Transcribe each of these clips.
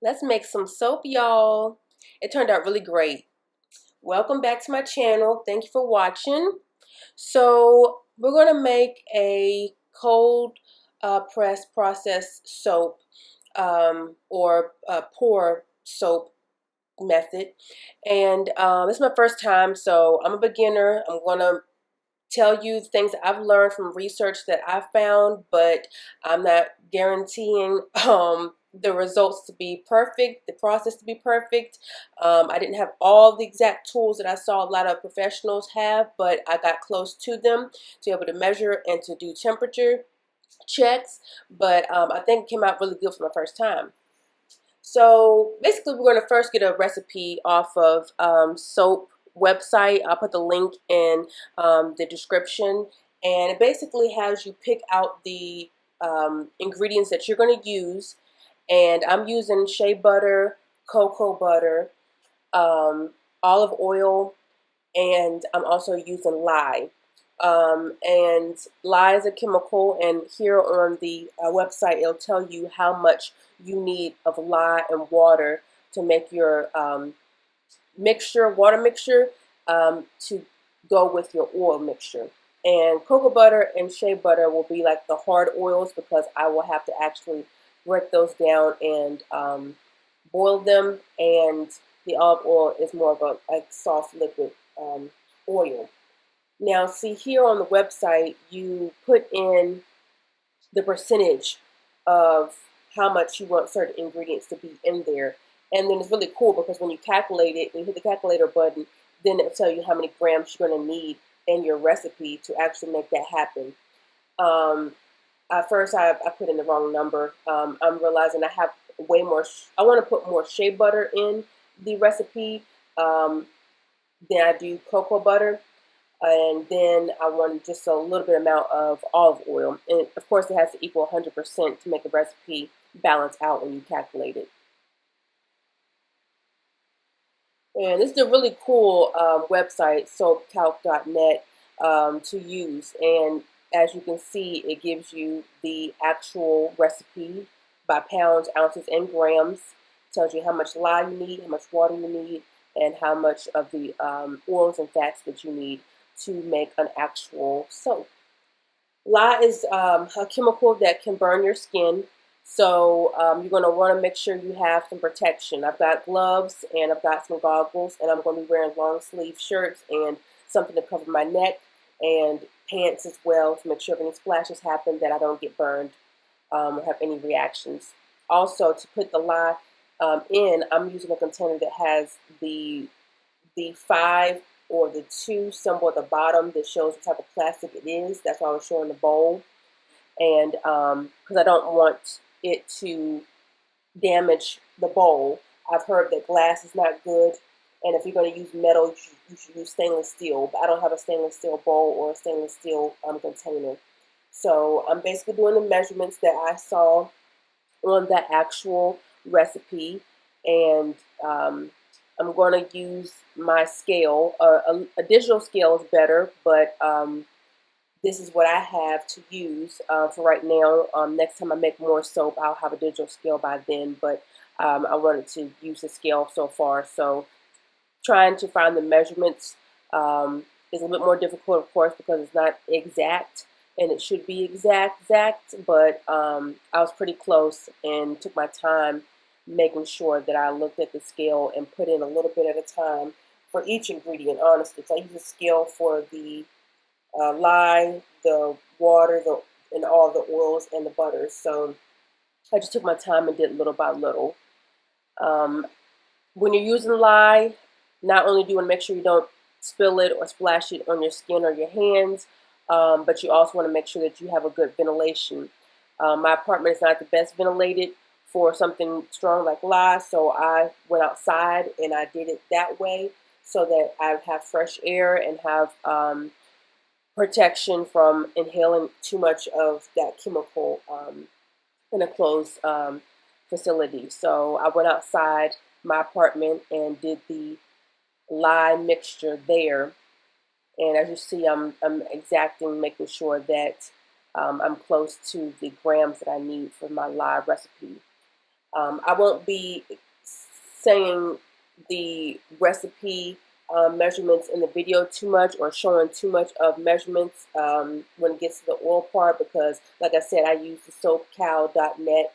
Let's make some soap, y'all. It turned out really great. Welcome back to my channel. Thank you for watching. So we're going to make a cold press process soap or pour soap method. And this is my first time, so I'm a beginner. I'm going to tell you things that I've learned from research that I found, but I'm not guaranteeing the results to be perfect, the process to be perfect. I didn't have all the exact tools that I saw a lot of professionals have, but I got close to them to be able to measure and to do temperature checks. But I think it came out really good for my first time. So basically, we're going to first get a recipe off of soap website. I'll put the link in the description, and it basically has you pick out the ingredients that you're going to use. And I'm using shea butter, cocoa butter, olive oil, and I'm also using lye. And lye is a chemical, and here on the website it'll tell you how much you need of lye and water to make your water mixture, to go with your oil mixture. And cocoa butter and shea butter will be like the hard oils, because I will have to actually break those down and boil them, and the olive oil is more of a soft liquid oil. Now, see here on the website, you put in the percentage of how much you want certain ingredients to be in there. And then it's really cool because when you calculate it, you hit the calculator button, then it'll tell you how many grams you're going to need in your recipe to actually make that happen. At first, I put in the wrong number. I'm realizing I have way more. I want to put more shea butter in the recipe than I do cocoa butter. And then I want just a little bit amount of olive oil. And of course, it has to equal 100% to make the recipe balance out when you calculate it. And this is a really cool website, soapcalc.net, to use. And as you can see, it gives you the actual recipe by pounds, ounces, and grams. It tells you how much lye you need, how much water you need, and how much of the oils and fats that you need to make an actual soap. Lye is a chemical that can burn your skin, so you're going to want to make sure you have some protection. I've got gloves and I've got some goggles, and I'm going to be wearing long sleeve shirts and something to cover my neck, and pants as well, to make sure if any splashes happen that I don't get burned or have any reactions. Also, to put the lye in, I'm using a container that has the 5 or the 2 symbol at the bottom that shows what type of plastic it is. That's why I was showing the bowl. And because I don't want it to damage the bowl. I've heard that glass is not good, and if you're going to use metal, you should use stainless steel. But I don't have a stainless steel bowl or a stainless steel container. So I'm basically doing the measurements that I saw on that actual recipe, and I'm going to use my scale. A digital scale is better, but this is what I have to use for right now. Next time I make more soap, I'll have a digital scale by then, but I wanted to use the scale so far. So trying to find the measurements is a little bit more difficult, of course, because it's not exact, and it should be exact, but I was pretty close and took my time making sure that I looked at the scale and put in a little bit at a time for each ingredient, honestly. So I use a scale for the lye, the water, and all the oils and the butters. So I just took my time and did little by little. When you're using lye, not only do you want to make sure you don't spill it or splash it on your skin or your hands, but you also want to make sure that you have a good ventilation. My apartment is not the best ventilated for something strong like lye, so I went outside and I did it that way so that I have fresh air and have protection from inhaling too much of that chemical in a closed facility. So I went outside my apartment and did the lye mixture there. And as you see, I'm exacting, making sure that I'm close to the grams that I need for my lye recipe. I won't be saying the recipe measurements in the video too much or showing too much of measurements when it gets to the oil part, because like I said, I use the soapcow.net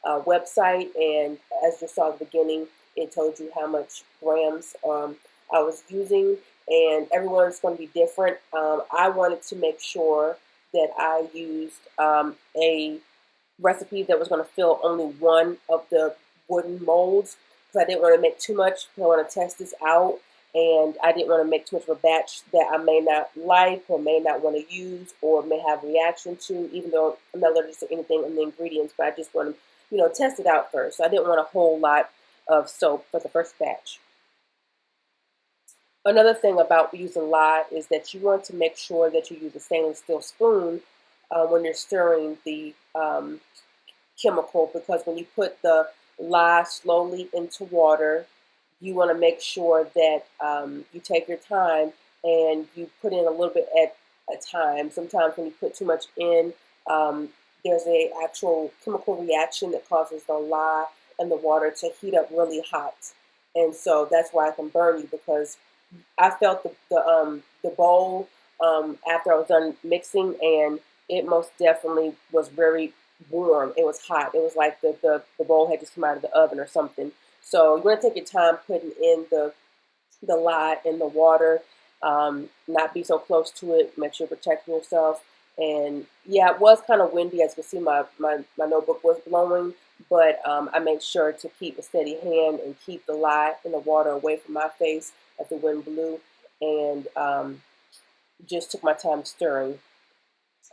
website, and as you saw at the beginning, it told you how much grams I was using, and everyone's going to be different. I wanted to make sure that I used a recipe that was going to fill only one of the wooden molds, because I didn't want to make too much. I want to test this out, and I didn't want to make too much of a batch that I may not like or may not want to use or may have reaction to, even though I'm not allergic to anything in the ingredients, but I just want to, test it out first. So I didn't want a whole lot of soap for the first batch. Another thing about using lye is that you want to make sure that you use a stainless steel spoon when you're stirring the chemical, because when you put the lye slowly into water, you want to make sure that you take your time and you put in a little bit at a time. Sometimes when you put too much in, there's a actual chemical reaction that causes the lye and the water to heat up really hot, and so that's why it can burn you. Because I felt the bowl after I was done mixing, and it most definitely was very warm. It was hot. It was like the bowl had just come out of the oven or something. So you want to take your time putting in the lye in the water, not be so close to it. Make sure you're protecting yourself. And yeah, it was kind of windy. As you can see, my notebook was blowing, but I made sure to keep a steady hand and keep the lye in the water away from my face as the wind blew, and just took my time stirring.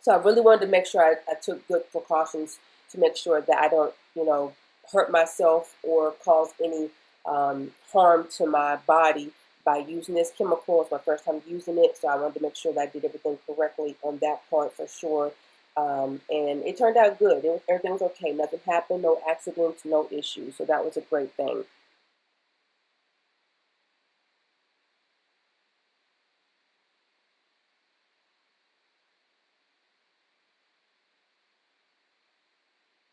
So I really wanted to make sure I took good precautions to make sure that I don't, hurt myself or cause any harm to my body by using this chemical. It's my first time using it, so I wanted to make sure that I did everything correctly on that part for sure. And it turned out good. Everything was okay. Nothing happened, no accidents, no issues. So that was a great thing.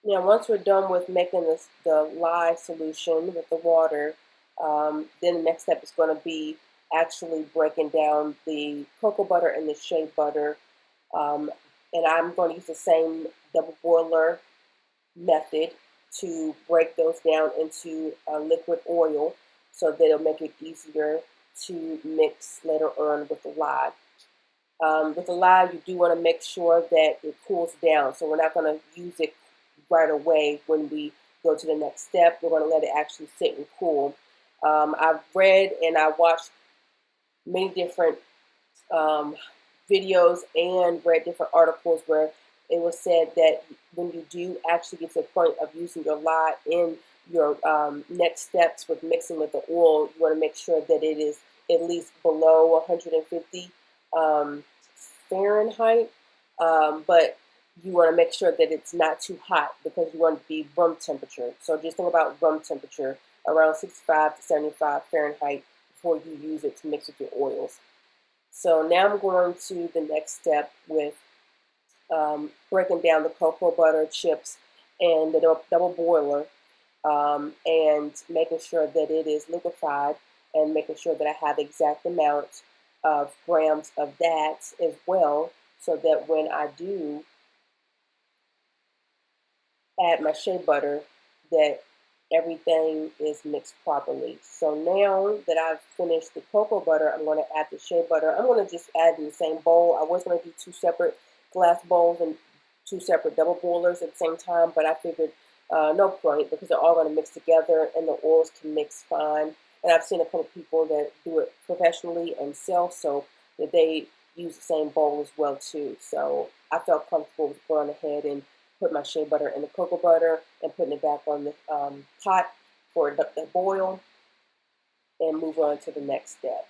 Now, once we're done with making the lye solution with the water, then the next step is going to be actually breaking down the cocoa butter and the shea butter. Um, and I'm going to use the same double boiler method to break those down into liquid oil, so that it'll make it easier to mix later on with the lye. With the lye, you do want to make sure that it cools down. So we're not going to use it right away when we go to the next step. We're going to let it actually sit and cool. I've read and I watched many different um, videos and read different articles where it was said that when you do actually get to the point of using your lye in your next steps with mixing with the oil, you want to make sure that it is at least below 150 Fahrenheit, but you want to make sure that it's not too hot, because you want to be room temperature. So just think about room temperature, around 65 to 75 Fahrenheit, before you use it to mix with your oils. So now I'm going to the next step with breaking down the cocoa butter chips and the double boiler, and making sure that it is liquefied, and making sure that I have the exact amount of grams of that as well, so that when I do add my shea butter, that everything is mixed properly. So now that I've finished the cocoa butter, I'm going to add the shea butter. I'm going to just add in the same bowl. I was going to do two separate glass bowls and two separate double boilers at the same time, but I figured no point, because they're all going to mix together and the oils can mix fine. And I've seen a couple of people that do it professionally and sell soap that they use the same bowl as well too. So I felt comfortable with going ahead and put my shea butter in the cocoa butter and putting it back on the pot for the boil, and move on to the next step.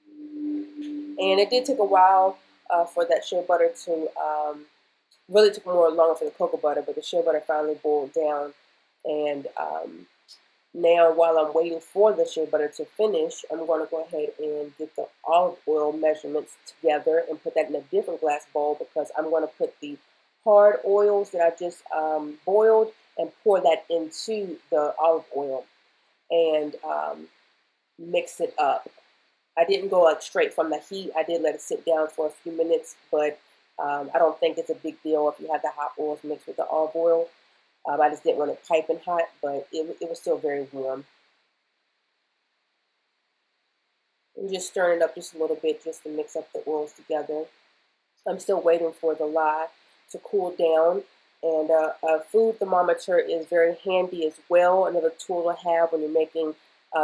And it did take a while for that shea butter to really took more longer for the cocoa butter, but the shea butter finally boiled down. And now, while I'm waiting for the shea butter to finish, I'm going to go ahead and get the olive oil measurements together and put that in a different glass bowl, because I'm going to put the hard oils that I just boiled, and pour that into the olive oil and mix it up. I didn't go like straight from the heat. I did let it sit down for a few minutes, but I don't think it's a big deal if you have the hot oils mixed with the olive oil. I just didn't want it piping hot, but it was still very warm. I'm just stirring it up just a little bit just to mix up the oils together. I'm still waiting for the lye to cool down. And a food thermometer is very handy as well. Another tool to have when you're making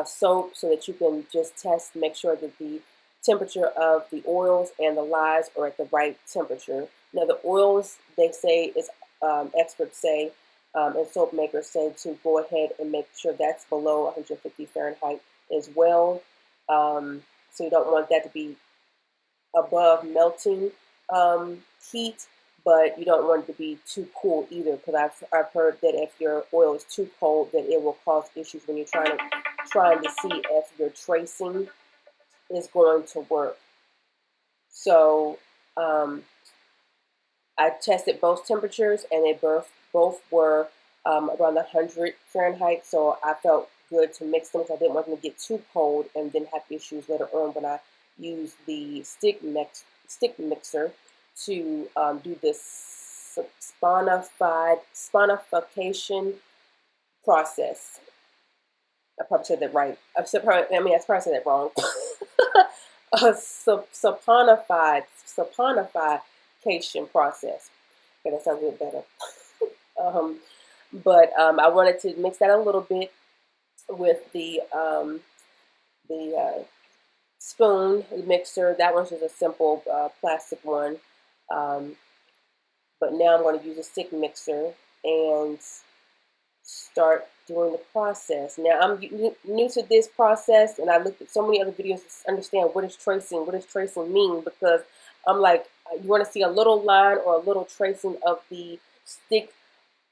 soap, so that you can just test, make sure that the temperature of the oils and the lyes are at the right temperature. Now the oils, they say, is experts say, and soap makers say to go ahead and make sure that's below 150 Fahrenheit as well. So you don't want that to be above melting heat, but you don't want it to be too cool either, because I've heard that if your oil is too cold, that it will cause issues when you're trying to see if your tracing is going to work. So I tested both temperatures, and they both were around 100 Fahrenheit. So I felt good to mix them, because I didn't want them to get too cold and then have issues later on when I use the stick mixer to do this sponification process. I probably said that right. I probably said that wrong. Saponification process. Okay, that sounds a bit better. But I wanted to mix that a little bit with the spoon mixer. That one's just a simple plastic one. But now I'm going to use a stick mixer and start doing the process. Now I'm new to this process, and I looked at so many other videos to understand what does tracing mean, because I'm like, you want to see a little line or a little tracing of the stick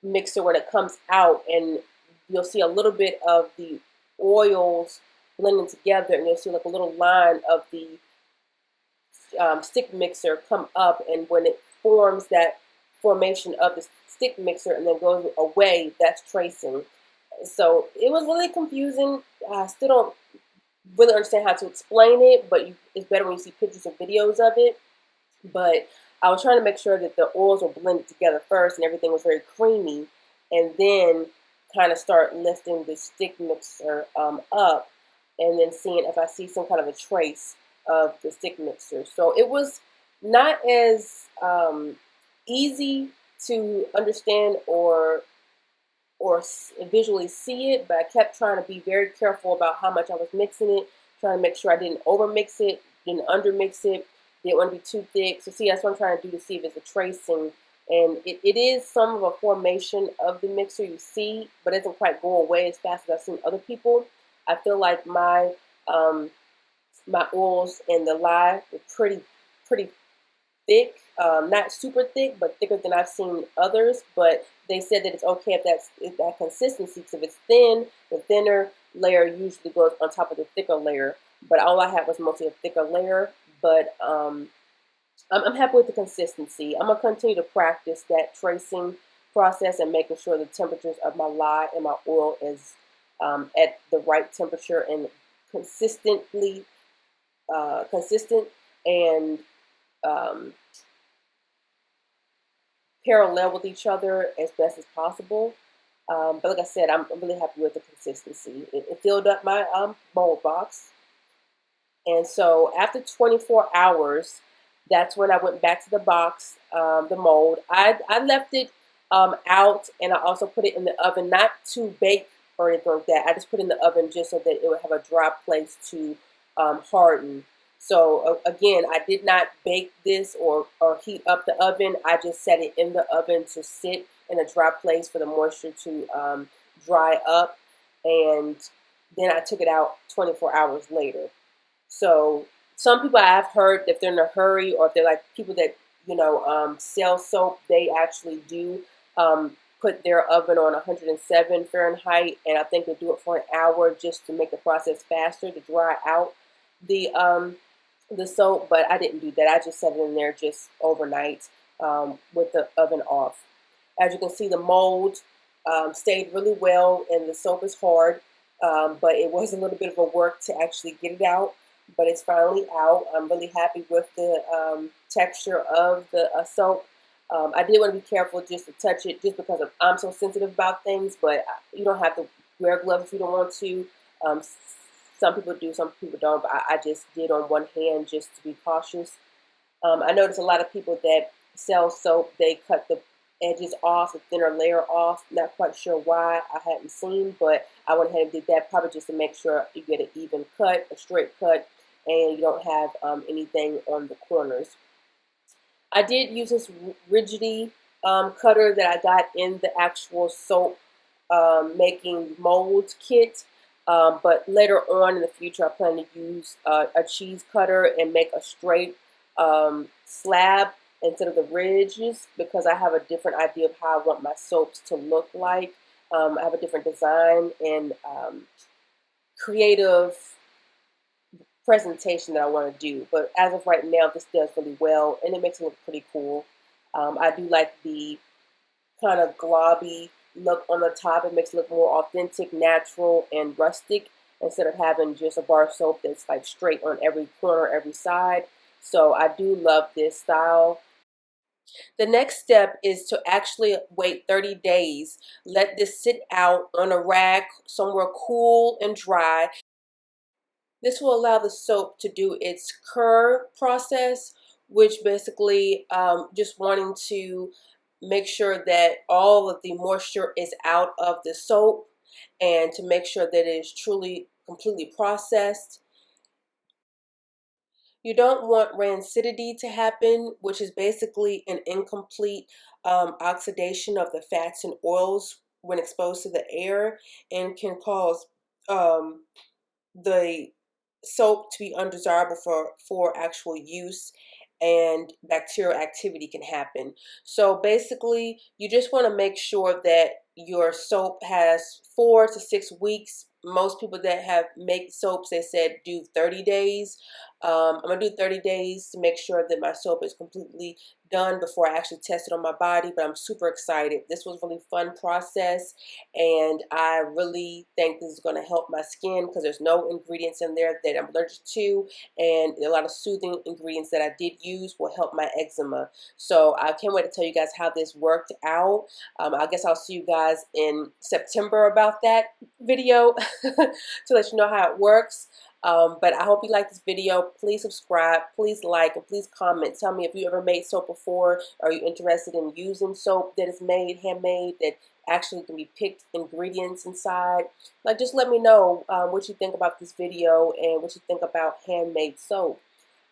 mixer when it comes out, and you'll see a little bit of the oils blending together, and you'll see like a little line of the stick mixer come up, and when it forms that formation of the stick mixer and then goes away, that's tracing. So it was really confusing. I still don't really understand how to explain it, but it's better when you see pictures and videos of it. But I was trying to make sure that the oils were blended together first and everything was very creamy, and then kind of start lifting the stick mixer up, and then seeing if I see some kind of a trace of the stick mixer. So it was not as easy to understand or visually see it, but I kept trying to be very careful about how much I was mixing it, trying to make sure I didn't overmix it, didn't undermix it, didn't want to be too thick. So see, that's what I'm trying to do to see if it's a tracing. And it is some of a formation of the mixer, you see, but it doesn't quite go away as fast as I've seen other people. I feel like my my oils and the lye were pretty thick, not super thick, but thicker than I've seen others. But they said that it's okay if that consistency, because if it's thin, the thinner layer usually goes on top of the thicker layer. But all I had was mostly a thicker layer. But I'm happy with the consistency. I'm going to continue to practice that tracing process and making sure the temperatures of my lye and my oil is at the right temperature and consistent and parallel with each other as best as possible. But like I said, I'm really happy with the consistency. It filled up my mold box. And so after 24 hours, that's when I went back to the box, the mold. I left it out, and I also put it in the oven, not to bake or anything like that. I just put it in the oven just so that it would have a dry place to harden. So again, I did not bake this or heat up the oven. I just set it in the oven to sit in a dry place for the moisture to dry up, and then I took it out 24 hours later. So some people I've heard, if they're in a hurry, or if they're like people that sell soap, they actually do put their oven on 107 Fahrenheit, and I think they do it for an hour just to make the process faster to dry out the soap. But I didn't do that. I just set it in there just overnight with the oven off. As you can see, the mold stayed really well, and the soap is hard, but it was a little bit of a work to actually get it out, but it's finally out. I'm really happy with the texture of the soap. I did want to be careful just to touch it just because I'm so sensitive about things, but you don't have to wear gloves if you don't want to. Um, some people do, some people don't, but I just did on one hand just to be cautious. I notice a lot of people that sell soap, they cut the edges off, the thinner layer off. Not quite sure why, I hadn't seen, but I went ahead and did that probably just to make sure you get an even cut, a straight cut, and you don't have anything on the corners. I did use this rigidity cutter that I got in the actual soap making mold kit. But later on in the future, I plan to use a cheese cutter and make a straight slab instead of the ridges, because I have a different idea of how I want my soaps to look like. I have a different design and creative presentation that I want to do. But as of right now, this does really well, and it makes it look pretty cool. I do like the kind of globby look on the top. It makes it look more authentic, natural, and rustic instead of having just a bar soap that's like straight on every corner, every side. So I do love this style. The next step is to actually wait 30 days. Let this sit out on a rack somewhere cool and dry. This will allow the soap to do its cure process, which basically just wanting to make sure that all of the moisture is out of the soap and to make sure that it is truly completely processed. You don't want rancidity to happen, which is basically an incomplete oxidation of the fats and oils when exposed to the air, and can cause the soap to be undesirable for actual use, and bacterial activity can happen. So basically, you just want to make sure that your soap has 4 to 6 weeks. Most people that have make soaps, they said do 30 days. I'm gonna do 30 days to make sure that my soap is completely done before I actually test it on my body. But I'm super excited. This was a really fun process, and I really think this is going to help my skin because there's no ingredients in there that I'm allergic to, and a lot of soothing ingredients that I did use will help my eczema. So I can't wait to tell you guys how this worked out. I guess I'll see you guys in September about that video to let you know how it works. But I hope you like this video. Please subscribe, please like, and please comment. Tell me if you ever made soap before. Are you interested in using soap that is made, handmade, that actually can be picked ingredients inside? Like, just let me know what you think about this video and what you think about handmade soap.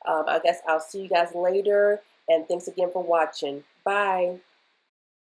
I guess I'll see you guys later, and thanks again for watching. Bye.